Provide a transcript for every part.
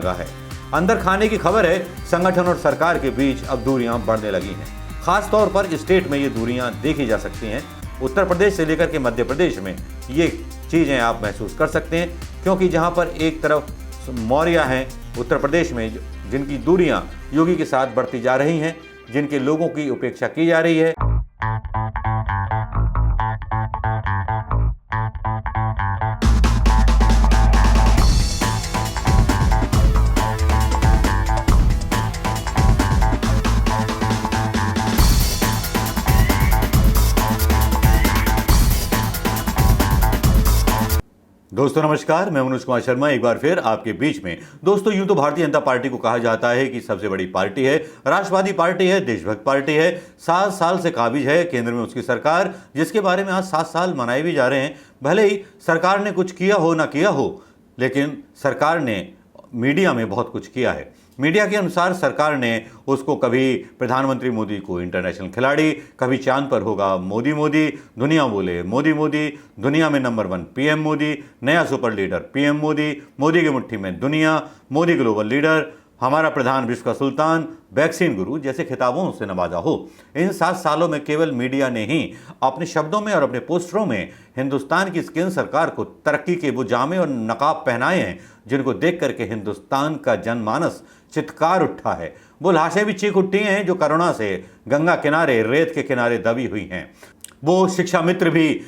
लगा है। अंदर खाने की खबर है, संगठन और सरकार के बीच अब दूरियां बढ़ने लगी हैं। खास तौर पर स्टेट में ये दूरियां देखी जा सकती हैं। उत्तर प्रदेश से लेकर के मध्य प्रदेश में ये चीजें आप महसूस कर सकते हैं, क्योंकि जहां पर एक तरफ मौर्य हैं उत्तर प्रदेश में, जिनकी दूरियां योगी के साथ बढ़ती जा रही हैं, जिनके लोगों की उपेक्षा की जा रही है। दोस्तों नमस्कार, मैं मनोज कुमार शर्मा एक बार फिर आपके बीच में। दोस्तों यूं तो भारतीय जनता पार्टी को कहा जाता है कि सबसे बड़ी पार्टी है, राष्ट्रवादी पार्टी है, देशभक्त पार्टी है, 7 साल से काबिज है केंद्र में उसकी सरकार, जिसके बारे में आज 7 साल मनाए भी जा रहे हैं। भले ही सरकार ने कुछ किया हो ना किया हो, लेकिन सरकार ने मीडिया में बहुत कुछ किया है। मीडिया के अनुसार सरकार ने उसको कभी प्रधानमंत्री मोदी को इंटरनेशनल खिलाड़ी, कभी चांद पर होगा मोदी मोदी, दुनिया बोले मोदी मोदी, दुनिया में नंबर 1 पीएम मोदी, नया super leader PM Modi, Modi की मुट्ठी में दुनिया, मोदी ग्लोबल लीडर, हमारा प्रधान विश्व का सुल्तान, वैक्सीन गुरु जैसे खिताबों से नवाजा हो। इन 7 सालों में केवल मीडिया ने ही अपने शब्दों में और अपने पोस्टरों में हिंदुस्तान की केंद्र सरकार को तरक्की के वो जामे और नकाब पहनाए हैं, जिनको देख करके हिंदुस्तान का जनमानस चित्कार उठा है। वो लाशें भी चीख उठी हैं जो कोरोना से गंगा किनारे, रेत के किनारे दबी हुई हैं। वो शिक्षा मित्र भी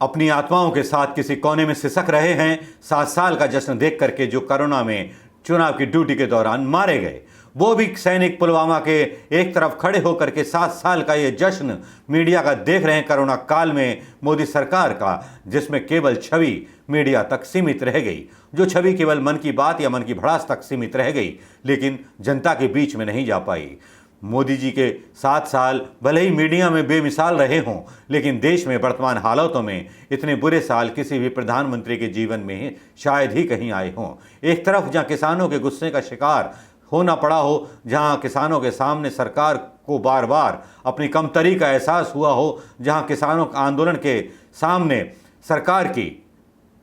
अपनी आत्माओं के साथ किसी कोने में सिसक रहे हैं 7 साल का जश्न देख करके, जो कोरोना में चुनाव की ड्यूटी के दौरान मारे गए। वो भी सैनिक पुलवामा के एक तरफ खड़े होकर के 7 साल का ये जश्न मीडिया का देख रहे हैं कोरोना काल में मोदी सरकार का, जिसमें केवल छवि मीडिया तक सीमित रह गई, जो छवि केवल मन की बात या मन की भड़ास तक सीमित रह गई, लेकिन जनता के बीच में नहीं जा पाई। मोदी जी के 7 साल भले ही मीडिया में बेमिसाल रहे हों, लेकिन देश में वर्तमान हालातों में इतने बुरे साल किसी भी प्रधानमंत्री के जीवन में शायद ही कहीं आए हों। एक तरफ जहां किसानों के गुस्से का शिकार होना पड़ा हो, जहां किसानों के सामने सरकार को बार बार अपनी कमतरी का एहसास हुआ हो, जहां किसानों के आंदोलन के सामने सरकार की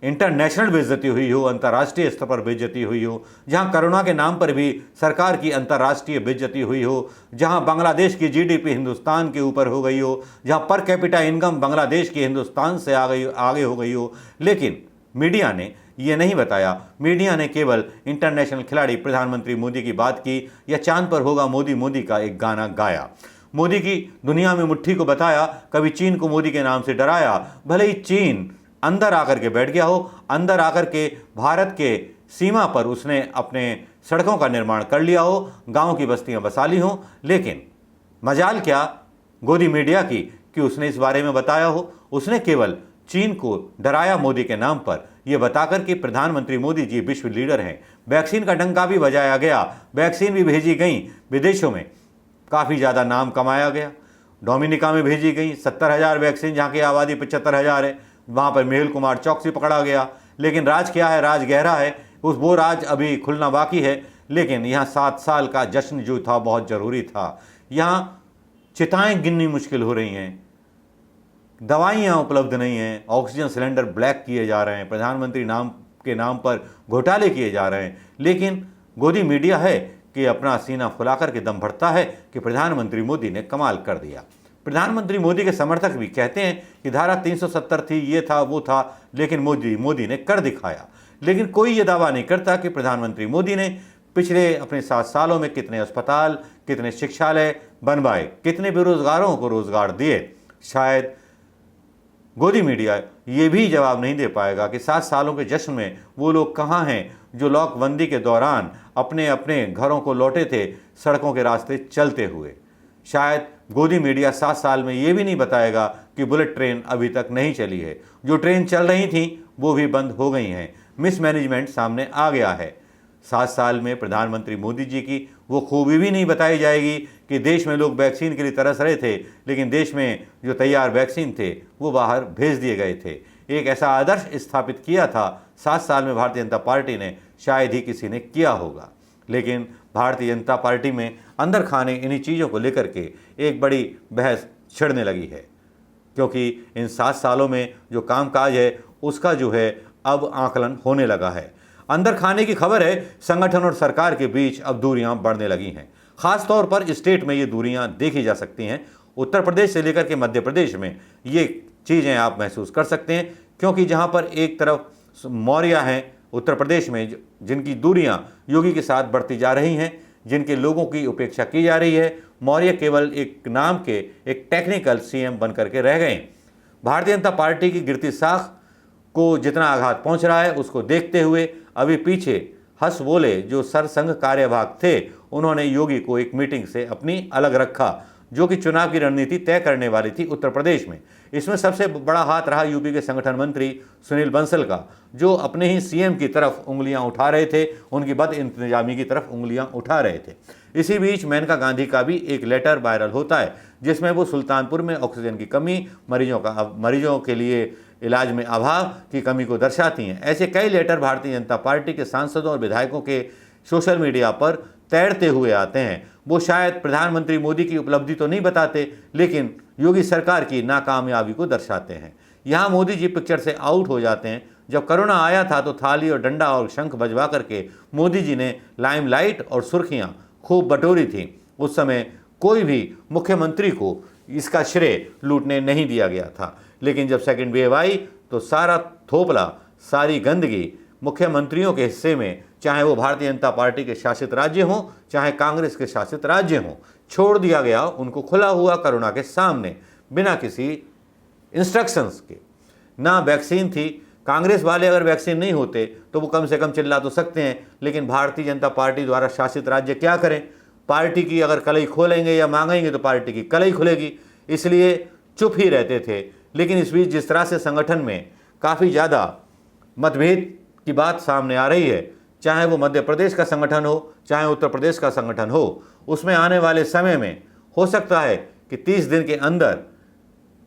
इंटरनेशनल बेइज्जती हुई हो, अंतर्राष्ट्रीय स्तर पर बेइज्जती हुई हो, जहां कोरोना के नाम पर भी सरकार की अंतर्राष्ट्रीय बेइज्जती हुई हो, जहां बांग्लादेश की जीडीपी हिंदुस्तान के ऊपर हो गई हो, जहां पर कैपिटा इनकम बांग्लादेश की हिंदुस्तान से आगे हो गई हो, लेकिन मीडिया ने ये नहीं बताया। मीडिया ने केवल इंटरनेशनल खिलाड़ी प्रधानमंत्री मोदी की बात की या चांद पर होगा मोदी मोदी का एक गाना गाया। मोदी की दुनिया में मुट्ठी को बताया, कभी चीन को मोदी के नाम से डराया। भले ही चीन अंदर आकर के बैठ गया हो, अंदर आकर के भारत के सीमा पर उसने अपने सड़कों का निर्माण कर लिया हो, गांव की बस्तियां बसा ली हों, लेकिन मजाल क्या गोदी मीडिया की कि उसने इस बारे में बताया हो। उसने केवल चीन को डराया मोदी के नाम पर, यह बताकर कि प्रधानमंत्री मोदी जी विश्व लीडर हैं। वैक्सीन का डंका भी बजाया गया, वैक्सीन भी भेजी गई विदेशों में, काफ़ी ज़्यादा नाम कमाया गया। डोमिनिका में भेजी गई 70,000 वैक्सीन, जहाँ की आबादी 75,000 है। वहाँ पर मेहुल कुमार चौकसी पकड़ा गया, लेकिन राज क्या है, राज गहरा है, वो राज अभी खुलना बाकी है। लेकिन यहाँ 7 साल का जश्न जो था बहुत ज़रूरी था। यहाँ चिताएँ गिननी मुश्किल हो रही हैं, दवाइयाँ उपलब्ध नहीं हैं, ऑक्सीजन सिलेंडर ब्लैक किए जा रहे हैं, प्रधानमंत्री नाम के नाम पर घोटाले किए जा रहे हैं। लेकिन गोदी मीडिया है कि अपना सीना फुलाकर के दम भरता है कि प्रधानमंत्री मोदी ने कमाल कर दिया। प्रधानमंत्री मोदी के समर्थक भी कहते हैं कि धारा 370 थी, ये था वो था, लेकिन मोदी ने कर दिखाया। लेकिन कोई ये दावा नहीं करता कि प्रधानमंत्री मोदी ने पिछले अपने 7 सालों में कितने अस्पताल, कितने शिक्षालय बनवाए, कितने बेरोजगारों को रोजगार दिए। शायद गोदी मीडिया ये भी जवाब नहीं दे पाएगा कि 7 सालों के जश्न में वो लोग कहाँ हैं जो लॉकबंदी के दौरान अपने अपने घरों को लौटे थे सड़कों के रास्ते चलते हुए। शायद गोदी मीडिया 7 साल में ये भी नहीं बताएगा कि बुलेट ट्रेन अभी तक नहीं चली है, जो ट्रेन चल रही थी वो भी बंद हो गई हैं। मिसमैनेजमेंट सामने आ गया है। 7 साल में प्रधानमंत्री मोदी जी की वो खूबी भी नहीं बताई जाएगी कि देश में लोग वैक्सीन के लिए तरस रहे थे, लेकिन देश में जो तैयार वैक्सीन थे वो बाहर भेज दिए गए थे। एक ऐसा आदर्श स्थापित किया था 7 साल में भारतीय जनता पार्टी ने, शायद ही किसी ने किया होगा। लेकिन भारतीय जनता पार्टी में अंदर खाने इन्हीं चीज़ों को लेकर के एक बड़ी बहस छिड़ने लगी है, क्योंकि इन 7 सालों में जो कामकाज है उसका जो है अब आकलन होने लगा है। अंदर खाने की खबर है, संगठन और सरकार के बीच अब दूरियां बढ़ने लगी हैं। खासतौर पर स्टेट में ये दूरियां देखी जा सकती हैं। उत्तर प्रदेश से लेकर के मध्य प्रदेश में ये चीज़ें आप महसूस कर सकते हैं, क्योंकि जहां पर एक तरफ मौर्य हैं उत्तर प्रदेश में, जिनकी दूरियां योगी के साथ बढ़ती जा रही हैं, जिनके लोगों की उपेक्षा की जा रही है। मौर्य केवल एक नाम के एक टेक्निकल सीएम बनकर के रह गए। भारतीय जनता पार्टी की गिरती साख को जितना आघात पहुंच रहा है, उसको देखते हुए अभी पीछे हंस बोले जो सरसंघ कार्यवाहक थे, उन्होंने योगी को एक मीटिंग से अपनी अलग रखा, जो कि चुनाव की रणनीति तय करने वाली थी उत्तर प्रदेश में। इसमें सबसे बड़ा हाथ रहा यूपी के संगठन मंत्री सुनील बंसल का, जो अपने ही सीएम की तरफ उंगलियां उठा रहे थे, उनकी बद इंतजामी की तरफ उंगलियां उठा रहे थे। इसी बीच मेनका गांधी का भी एक लेटर वायरल होता है, जिसमें वो सुल्तानपुर में ऑक्सीजन की कमी, मरीजों के लिए इलाज में अभाव की कमी को दर्शाती हैं। ऐसे कई लेटर भारतीय जनता पार्टी के सांसदों और विधायकों के सोशल मीडिया पर तैरते हुए आते हैं। वो शायद प्रधानमंत्री मोदी की उपलब्धि तो नहीं बताते, लेकिन योगी सरकार की नाकामयाबी को दर्शाते हैं। यहाँ मोदी जी पिक्चर से आउट हो जाते हैं। जब कोरोना आया था तो थाली और डंडा और शंख बजवा करके मोदी जी ने लाइमलाइट और सुर्खियाँ खूब बटोरी थी। उस समय कोई भी मुख्यमंत्री को इसका श्रेय लूटने नहीं दिया गया था, लेकिन जब सेकंड वेव आई तो सारा थोपला, सारी गंदगी मुख्यमंत्रियों के हिस्से में, चाहे वो भारतीय जनता पार्टी के शासित राज्य हों, चाहे कांग्रेस के शासित राज्य हों, छोड़ दिया गया उनको खुला हुआ कोरोना के सामने, बिना किसी इंस्ट्रक्शंस के। ना वैक्सीन थी। कांग्रेस वाले अगर वैक्सीन नहीं होते तो वो कम से कम चिल्ला तो सकते हैं, लेकिन भारतीय जनता पार्टी द्वारा शासित राज्य क्या करें? पार्टी की अगर कलई खोलेंगे या मांगेंगे तो पार्टी की कलई खुलेगी, इसलिए चुप ही रहते थे। लेकिन इस बीच जिस तरह से संगठन में काफ़ी ज़्यादा मतभेद की बात सामने आ रही है, चाहे वो मध्य प्रदेश का संगठन हो, चाहे उत्तर प्रदेश का संगठन हो, उसमें आने वाले समय में हो सकता है कि 30 दिन के अंदर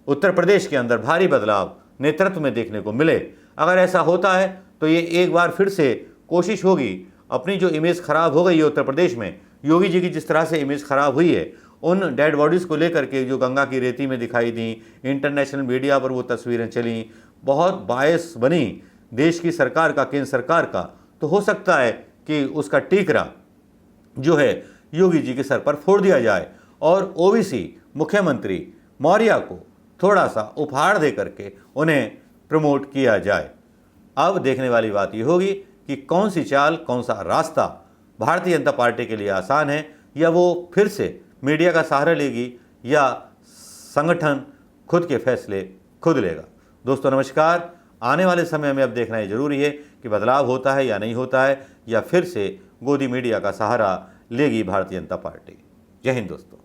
उत्तर प्रदेश के अंदर भारी बदलाव नेतृत्व में देखने को मिले। अगर ऐसा होता है तो ये एक बार फिर से कोशिश होगी, अपनी जो इमेज खराब हो गई है उत्तर प्रदेश में, योगी जी की जिस तरह से इमेज खराब हुई है, उन डेड बॉडीज़ को लेकर के जो गंगा की रेती में दिखाई दी, इंटरनेशनल मीडिया पर वो तस्वीरें चली, बहुत बायस बनी देश की सरकार का, केंद्र सरकार का, तो हो सकता है कि उसका टीकरा जो है योगी जी के सर पर फोड़ दिया जाए और ओबीसी मुख्यमंत्री मौर्य को थोड़ा सा उपहार दे करके उन्हें प्रमोट किया जाए। अब देखने वाली बात ये होगी कि कौन सी चाल, कौन सा रास्ता भारतीय जनता पार्टी के लिए आसान है, या वो फिर से मीडिया का सहारा लेगी, या संगठन खुद के फैसले खुद लेगा। दोस्तों नमस्कार। आने वाले समय में अब देखना ये जरूरी है कि बदलाव होता है या नहीं होता है, या फिर से गोदी मीडिया का सहारा लेगी भारतीय जनता पार्टी। जय हिंद दोस्तों।